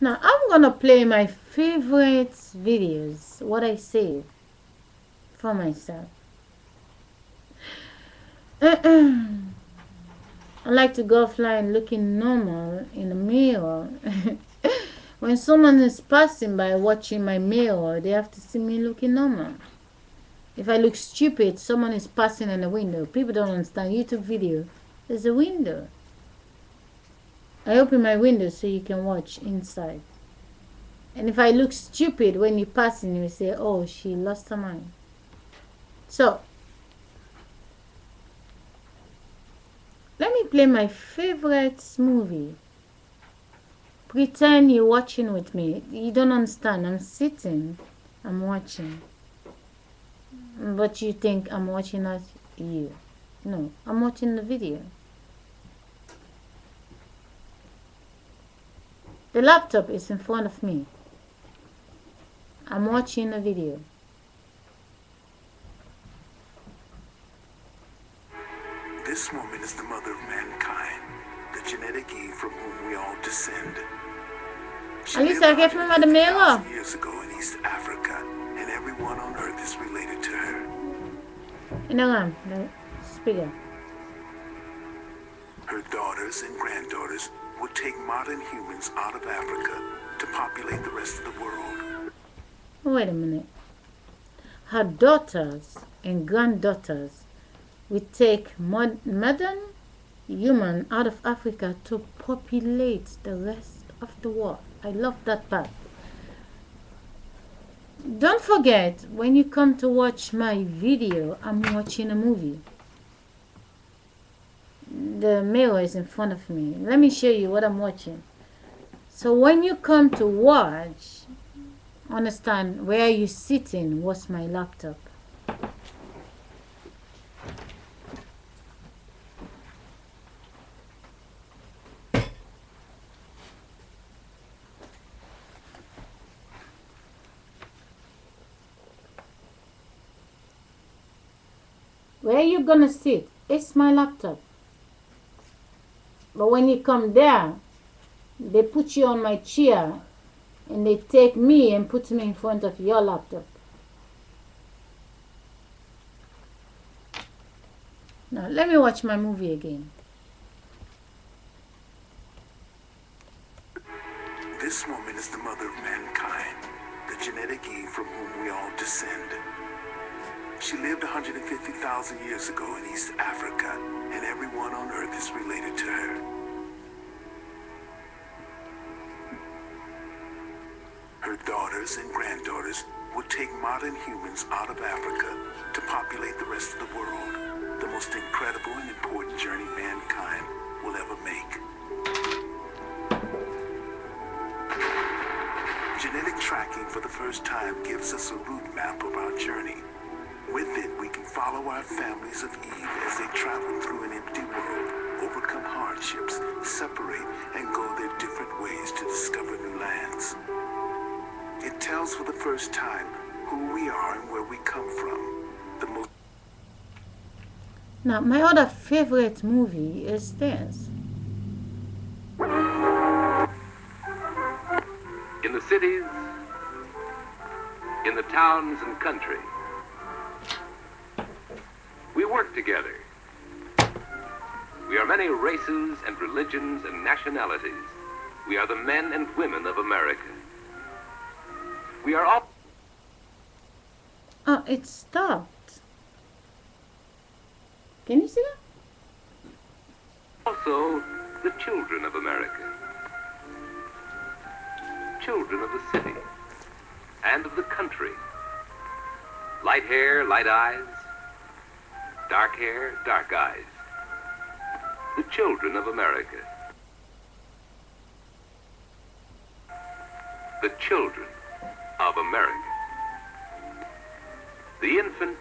Now I'm gonna play my favorite videos, what I save for myself. I like to go offline looking normal in the mirror. When someone is passing by watching my mirror, they have to see me looking normal. If I look stupid, someone is passing in the window. People don't understand. YouTube video, there's a window. I open my window so you can watch inside. And if I look stupid when you passing, you say, oh, she lost her mind. So, let me play my favorite movie. Pretend you're watching with me. You don't understand. I'm sitting. I'm watching. But you think I'm watching at you. No, I'm watching the video. The laptop is in front of me. I'm watching a video. This woman is the mother of mankind, the genetic Eve from whom we all descend. She lived Alisa, geef me maar de mail. 150,000 years ago in East Africa, and everyone on Earth is related to her. In de raam, de spiegel. Her daughters and granddaughters would take modern humans out of Africa to populate the rest of the world. Wait a minute. Her daughters and granddaughters will take modern human out of Africa to populate the rest of the world. I love that part. Don't forget, when you come to watch my video, I'm watching a movie. The mirror is in front of me. Let me show you what I'm watching. So when you come to watch, understand where you sitting was my laptop. Where you gonna sit? It's my laptop. But when you come there, they put you on my chair and they take me and put me in front of your laptop. Now let me watch my movie again. This woman is the mother of mankind, the genetic Eve from whom we all descend. She lived 150,000 years ago in East Africa, and everyone on Earth is related to her. Her daughters and granddaughters would take modern humans out of Africa to populate the rest of the world, the most incredible and important journey mankind will ever make. Genetic tracking for the first time gives us a route map of our journey. With it, we can follow our families of Eve as they travel through an empty world, overcome hardships, separate, and go their different ways to discover new lands. It tells for the first time who we are and where we come from. Now, my other favorite movie is this. In the cities, in the towns and country, we work together. We are many races and religions and nationalities. We are the men and women of America. We are all... Oh, it stopped. Can you see that? also the children of America. Children of the city and of the country. Light hair, light eyes. Dark hair, dark eyes. The children of America. The children of America. The infant,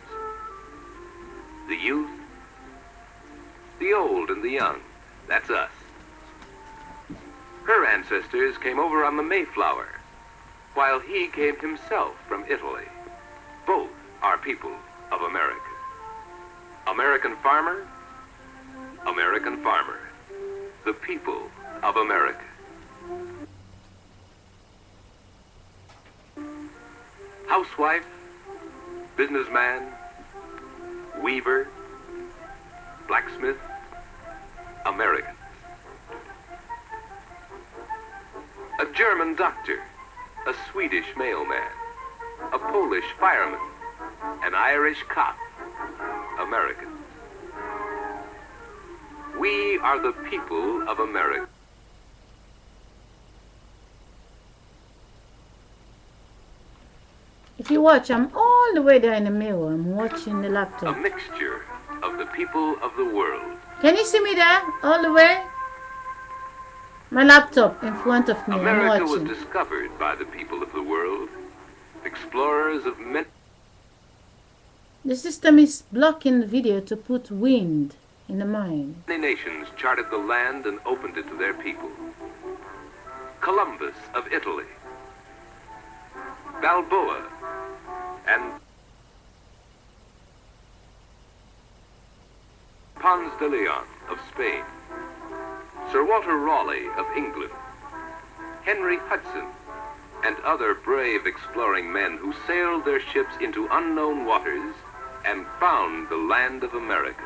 the youth, the old and the young. That's us. Her ancestors came over on the Mayflower, while he came himself from Italy. Both are people of America. American farmer, American farmer. The people of America. housewife, businessman, weaver, blacksmith, Americans. A German doctor, a Swedish mailman, a Polish fireman, an Irish cop, Americans. We are the people of America. If you watch, I'm all the way there in the mirror. I'm watching the laptop. A mixture of the people of the world. Can you see me there? All the way? My laptop in front of me. America I'm was watching. discovered by the people of the world. Explorers of many The system is blocking the video to put wind in the mind. nations charted the land and opened it to their people. Columbus of Italy, Balboa, and Ponce de Leon of Spain, Sir Walter Raleigh of England, Henry Hudson, and other brave exploring men who sailed their ships into unknown waters and found the land of America.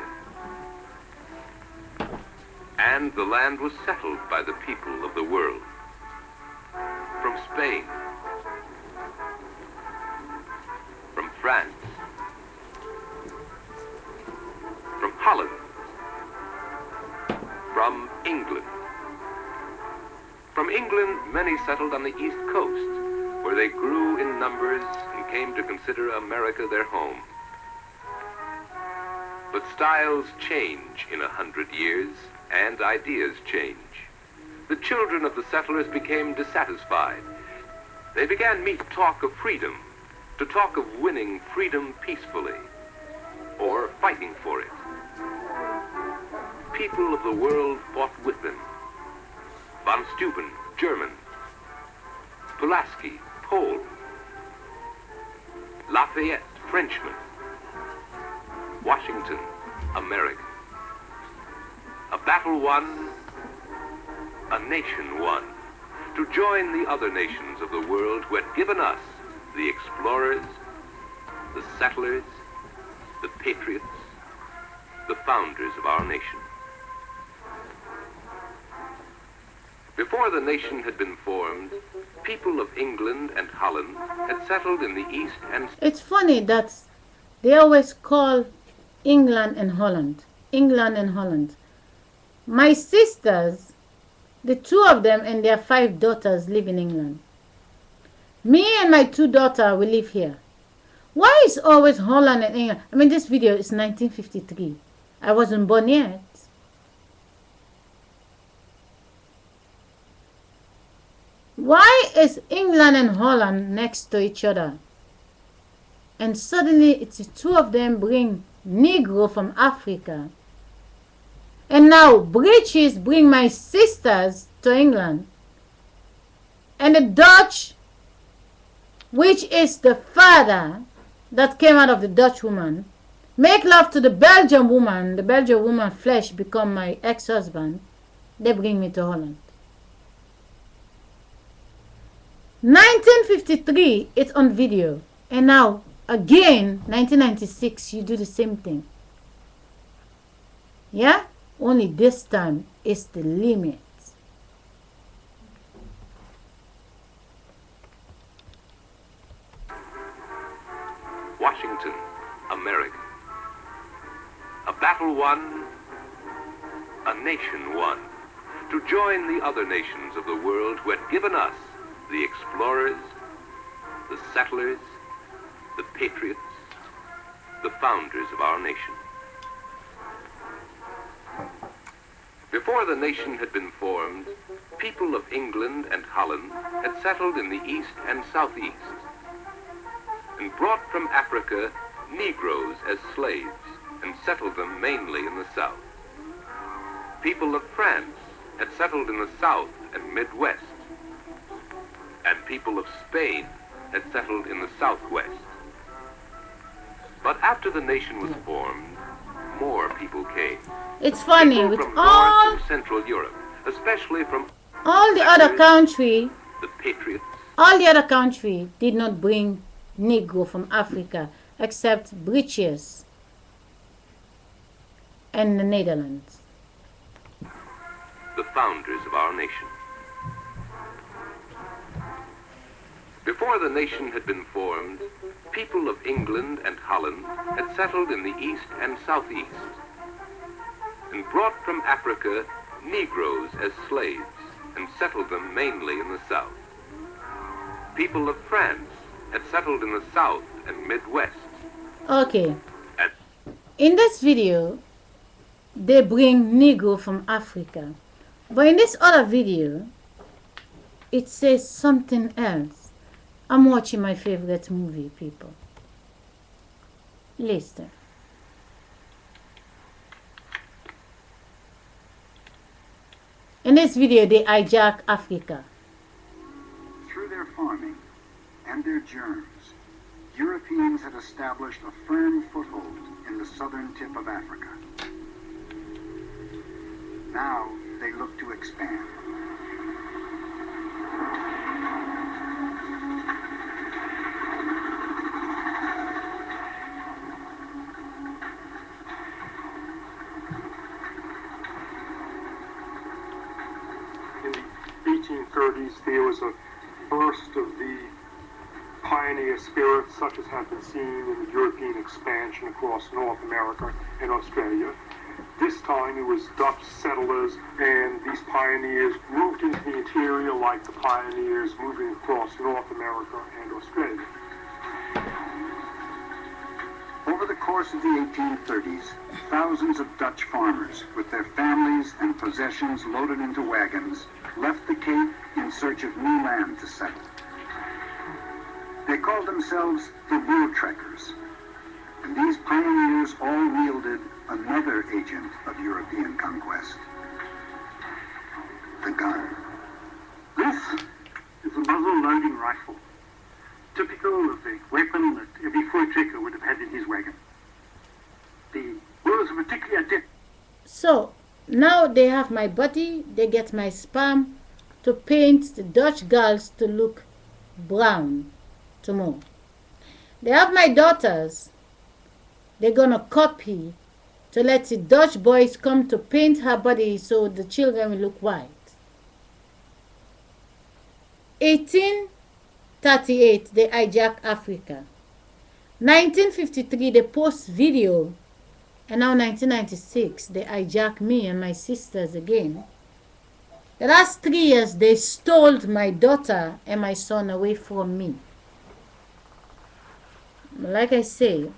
And the land was settled by the people of the world. From Spain, from France, from Holland, from England. From England, many settled on the East Coast, where they grew in numbers and came to consider America their home. But styles change in 100 years, and ideas change. The children of the settlers became dissatisfied. They began to talk of freedom, to talk of winning freedom peacefully, or fighting for it. People of the world fought with them. Von Steuben, German. Pulaski, Pole. Lafayette, Frenchman. Washington, American. A battle won, a nation won, to join the other nations of the world who had given us, the explorers, the settlers, the patriots, the founders of our nation. Before the nation had been formed, people of England and Holland had settled in the East and... It's funny that they always call England and Holland. England and Holland. My sisters, the two of them and their 5 daughters live in England. Me and my 2 daughters, we live here. Why is always Holland and England? I mean, this video is 1953. I wasn't born yet. Why is England and Holland next to each other? And suddenly it's the 2 of them bring Negro from Africa. And now British bring my sisters to England. And the Dutch, which is the father that came out of the Dutch woman, make love to the Belgian woman. The Belgian woman flesh become my ex-husband. They bring me to Holland. 1953, it's on video. And now, again, 1996, you do the same thing. Yeah? Only this time is the limit. Washington, America. A battle won, a nation won, to join the other nations of the world who had given us, the explorers, the settlers, the patriots, the founders of our nation. Before the nation had been formed, people of England and Holland had settled in the east and southeast, and brought from Africa Negroes as slaves, and settled them mainly in the south. People of France had settled in the south and Midwest, and people of Spain had settled in the southwest. But after the nation was formed, more people came. It's funny, People with from all North and Central Europe, especially from the other country, the patriots, all the other country did not bring Negro from Africa except British and the Netherlands. The founders of our nation. Before the nation had been formed, people of England and Holland had settled in the east and southeast and brought from Africa Negroes as slaves and settled them mainly in the south. People of France had settled in the south and Midwest. Okay. In this video, they bring Negro from Africa. But in this other video, it says something else. I'm watching my favorite movie, people. Listen. In this video, they hijack Africa. Through their farming and their germs, Europeans had established a firm foothold in the southern tip of Africa. Now they look to expand. In the 1830s, there was a burst of the pioneer spirit, such as had been seen in the European expansion across North America and Australia. This time it was Dutch settlers, and these pioneers moved into the interior like the pioneers moving across North America and Australia. Over the course of the 1830s, thousands of Dutch farmers, with their families and possessions loaded into wagons, left the Cape in search of new land to settle. They called themselves the Voortrekkers, and these pioneers all wielded another agent of European conquest, the gun. This is a muzzle loading rifle, typical of the weapon that every Voortrekker would have had in his wagon. The Boers were particularly adept. So, now they have my body, they get my sperm to paint the Dutch girls to look brown tomorrow. They have my daughters, they're gonna copy to let the Dutch boys come to paint her body so the children will look white. 1838, they hijack Africa. 1953, they post video. And now 1996, they hijack me and my sisters again. The last 3 years, they stole my daughter and my son away from me. Like I say,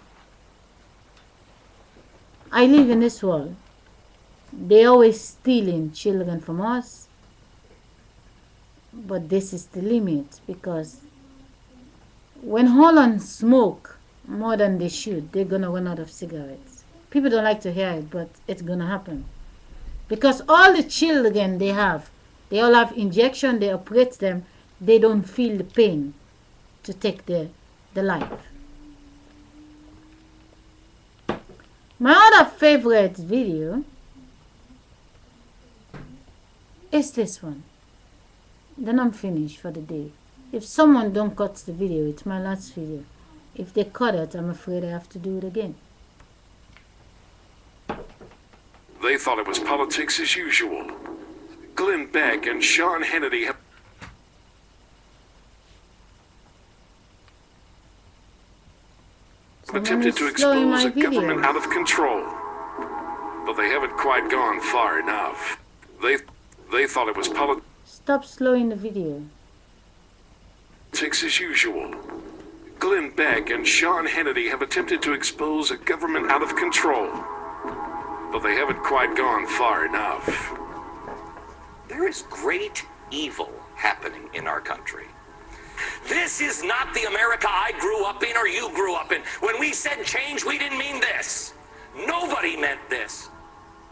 I live in this world. They always stealing children from us. But this is the limit, because when Holland smoke more than they should, they're gonna run out of cigarettes. People don't like to hear it, but it's gonna happen. Because all the children they all have injection, they operate them, they don't feel the pain to take the life. My other favorite video is this one. Then I'm finished for the day. If someone don't cut the video, it's my last video. If they cut it, I'm afraid I have to do it again. They thought it was politics as usual. Glenn Beck and Sean Hannity have attempted to expose a government out of control. But they haven't quite gone far enough. They thought it was politics. Stop slowing the video. As usual. Glenn Beck and Sean Hannity have attempted to expose a government out of control. But they haven't quite gone far enough. There is great evil happening in our country. This is not the America I grew up in or you grew up in. When we said change, we didn't mean this. Nobody meant this.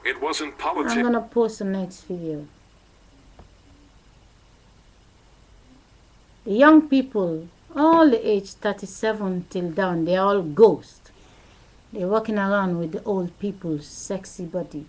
It wasn't politics. I'm gonna post the next video. The young people, all the age 37 till down, they're all ghosts. They're walking around with the old people's sexy body.